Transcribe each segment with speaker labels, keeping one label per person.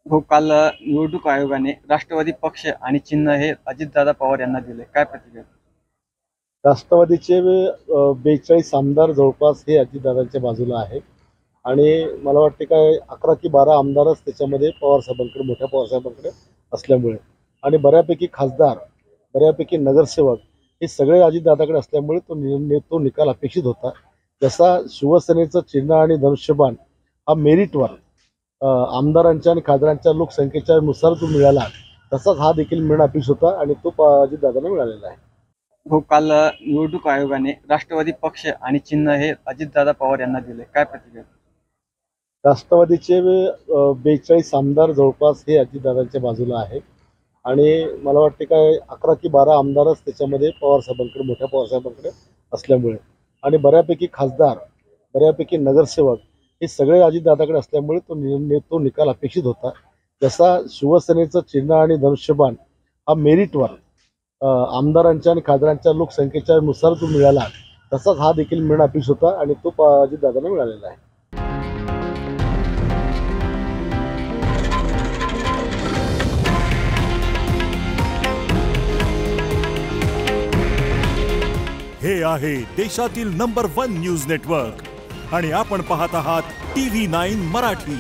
Speaker 1: हो, काल निवडणूक आयोगाने राष्ट्रवादी पक्ष आणि चिन्ह हे अजितदादा पवार यांना दिले. काय प्रतिक्रिया?
Speaker 2: राष्ट्रवादीचे 42 आमदार जवळपास हे अजितदादांच्या बाजूला आहे आणि मला वाटते काय 11 की 12 आमदारच त्याच्यामध्ये पवारसाहेबांकडे, मोठ्या पवारसाहेबांकडे असल्यामुळे आणि बऱ्यापैकी खासदार, बऱ्यापैकी नगरसेवक हे सगळे अजितदादाकडे असल्यामुळे तो निकाल अपेक्षित होता. जसा शिवसेनेचं चिन्ह आणि धनुष्यबाण हा मेरिटवर आमदारांच्या आणि खासदारांच्या लोकसंख्येच्या नुसार जो मिळाला, तसाच हा देखील मिळणं अपेक्षित होता आणि तो अजितदादांना मिळालेला आहे.
Speaker 1: हो, काल निवडणूक आयोगाने राष्ट्रवादी पक्ष आणि चिन्ह हे अजितदादा पवार यांना दिले. काय प्रतिक्रिया?
Speaker 2: राष्ट्रवादीचे 42 आमदार जवळपास हे अजितदादांच्या बाजूला आहे आणि मला वाटते काय 11 की 12 आमदारच त्याच्यामध्ये पवारसाहेबांकडे, मोठ्या पवारसाहेबांकडे असल्यामुळे आणि बऱ्यापैकी खासदार, बऱ्यापैकी नगरसेवक हे सगळे अजितदादाकडे असल्यामुळे तो निकाल अपेक्षित होता. जसा शिवसेनेचं चिन्ह आणि धनुष्यबाण हा मेरिटवर आमदारांच्या आणि खासदारांच्या लोकसंख्येच्या नुसार जो मिळाला, तसाच हा देखील मिळणं अपेक्षित होता आणि तो अजितदादांना मिळालेला आहे.
Speaker 3: हे आहे देशातील नंबर 1 न्यूज नेटवर्क आणि आपण पाहत आहात TV9 मराठी.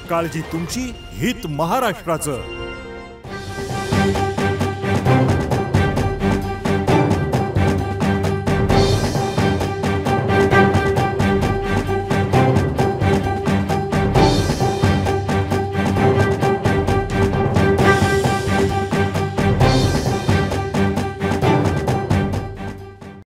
Speaker 3: काळजी तुमची, हित महाराष्ट्राचं.